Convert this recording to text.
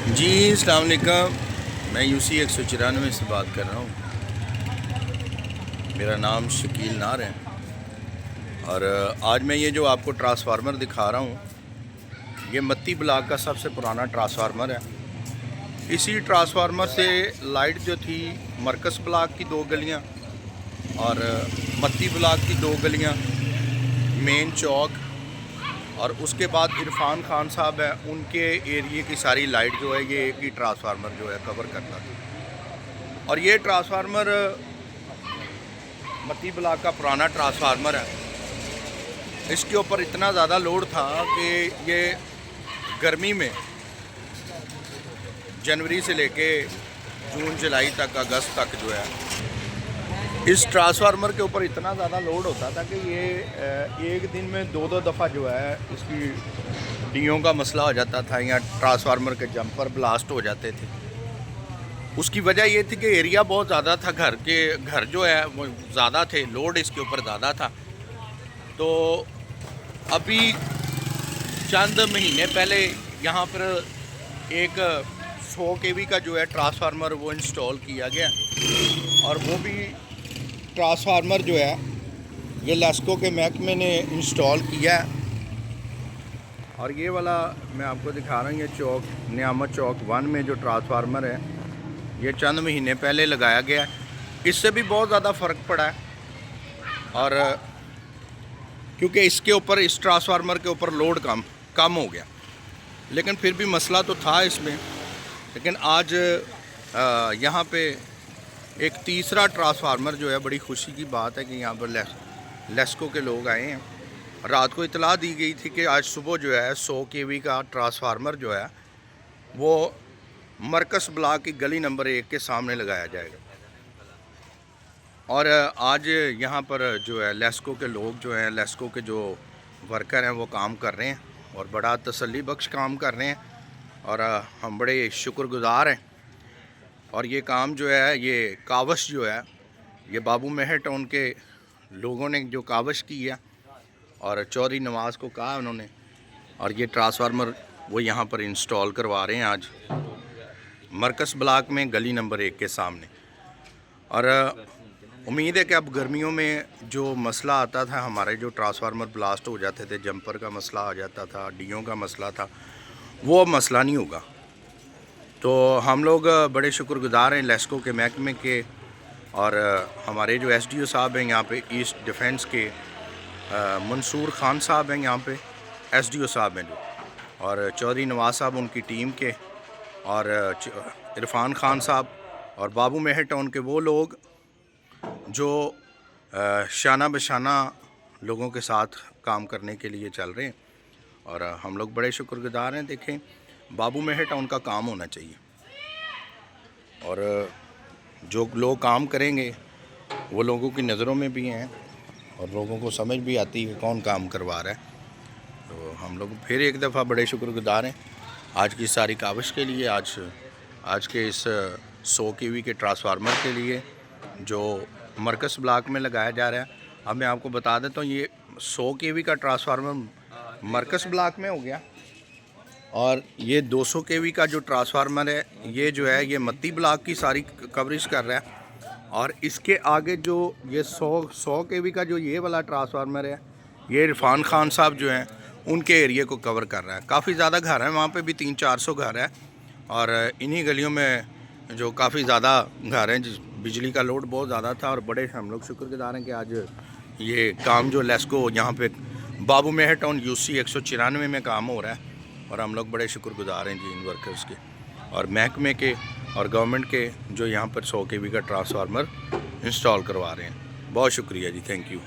जी अस्सलाम वालेकुम। मैं यूसी 194 से बात कर रहा हूँ। मेरा नाम शकील नार है और आज मैं ये जो आपको ट्रांसफार्मर दिखा रहा हूँ, ये मत्ती ब्लॉक का सबसे पुराना ट्रांसफार्मर है। इसी ट्रांसफार्मर से लाइट जो थी मरकज़ ब्लॉक की 2 गलियाँ और मत्ती ब्लॉक की 2 गलियाँ, मेन चौक और उसके बाद इरफान खान साहब है, उनके एरिए की सारी लाइट जो है ये एक ही ट्रांसफार्मर जो है कवर करता था। और ये ट्रांसफार्मर मत्ती ब्लॉक का पुराना ट्रांसफार्मर है। इसके ऊपर इतना ज़्यादा लोड था कि ये गर्मी में जनवरी से लेके जून जुलाई तक, अगस्त तक जो है इस ट्रांसफार्मर के ऊपर इतना ज़्यादा लोड होता था कि ये एक दिन में 2-2 दफ़ा जो है इसकी डीओ का मसला हो जाता था या ट्रांसफार्मर के जंपर ब्लास्ट हो जाते थे। उसकी वजह ये थी कि एरिया बहुत ज़्यादा था, घर जो है वो ज़्यादा थे, लोड इसके ऊपर ज़्यादा था। तो अभी चंद महीने पहले यहाँ पर एक 100 kV का जो है ट्रांसफार्मर वो इंस्टॉल किया गया और वो भी ट्रांसफार्मर जो है ये लेस्को के महकमे ने इंस्टॉल किया है। और ये वाला मैं आपको दिखा रहा हूँ, ये चौक नियामत चौक 1 में जो ट्रांसफार्मर है ये चंद महीने पहले लगाया गया है। इससे भी बहुत ज़्यादा फ़र्क पड़ा है और क्योंकि इसके ऊपर, इस ट्रांसफार्मर के ऊपर लोड कम हो गया, लेकिन फिर भी मसला तो था इसमें। लेकिन आज यहाँ पे एक तीसरा ट्रांसफार्मर जो है, बड़ी खुशी की बात है कि यहाँ पर लेस्को के लोग आए हैं। रात को इतला दी गई थी कि आज सुबह जो है 100 kV का ट्रांसफार्मर जो है वो मरकज़ ब्लॉक की गली नंबर 1 के सामने लगाया जाएगा। और आज यहाँ पर जो है लेस्को के लोग जो हैं, लेस्को के जो वर्कर हैं वो काम कर रहे हैं और बड़ा तसल्ली बख्श काम कर रहे हैं और हम बड़े शुक्रगुज़ार हैं। और ये काम जो है, ये कावश जो है, ये बाबू मेहर टाउन के लोगों ने जो कावश की है और चौधरी नवाज़ को कहा उन्होंने, और ये ट्रांसफार्मर वो यहाँ पर इंस्टॉल करवा रहे हैं आज मरकज़ ब्लॉक में गली नंबर 1 के सामने। और उम्मीद है कि अब गर्मियों में जो मसला आता था, हमारे जो ट्रांसफार्मर ब्लास्ट हो जाते थे, जंपर का मसला आ जाता था, डीओ का मसला था, वो अब मसला नहीं होगा। तो हम लोग बड़े शुक्रगुज़ार हैं लेस्को के महकमे के और हमारे जो एसडीओ साहब हैं यहाँ पे ईस्ट डिफेंस के, मंसूर खान साहब हैं यहाँ पे एसडीओ साहब हैं जो, और चौधरी नवाज़ साहब उनकी टीम के, और इरफान खान साहब और बाबू मेहर टाउन के वो लोग जो शाना बशाना लोगों के साथ काम करने के लिए चल रहे हैं। और हम लोग बड़े शुक्रगुज़ार हैं। देखें, बाबू मेहर टाउन का काम होना चाहिए और जो लोग काम करेंगे वो लोगों की नज़रों में भी हैं और लोगों को समझ भी आती है कौन काम करवा रहा है। तो हम लोग फिर एक दफ़ा बड़े शुक्रगुज़ार हैं आज की सारी काविश के लिए, आज के इस 100 kV के ट्रांसफार्मर के लिए जो मरकज़ ब्लॉक में लगाया जा रहा है। अब मैं आपको बता देता हूँ, ये 100 kV का ट्रांसफार्मर मरकज़ ब्लॉक में हो गया और ये 200 kV का जो ट्रांसफार्मर है ये जो है ये मत्ती ब्लॉक की सारी कवरेज कर रहा है। और इसके आगे जो ये 100 kV का जो ये वाला ट्रांसफार्मर है ये इरफान खान साहब जो हैं उनके एरिया को कवर कर रहा है। काफ़ी ज़्यादा घर हैं, वहाँ पे भी 300-400 घर है और इन्हीं गलियों में जो काफ़ी ज़्यादा घर हैं, बिजली का लोड बहुत ज़्यादा था। और बड़े हम लोग शुक्रगुज़ार हैं कि आज ये काम जो लेस्को यहाँ पे बाबू मेहर टाउन यूसी 194 में काम हो रहा है और हम लोग बड़े शुक्रगुज़ार हैं जी इन वर्कर्स के और महकमे के और गवर्नमेंट के जो यहाँ पर 100 kV का ट्रांसफार्मर इंस्टॉल करवा रहे हैं। बहुत शुक्रिया जी, थैंक यू।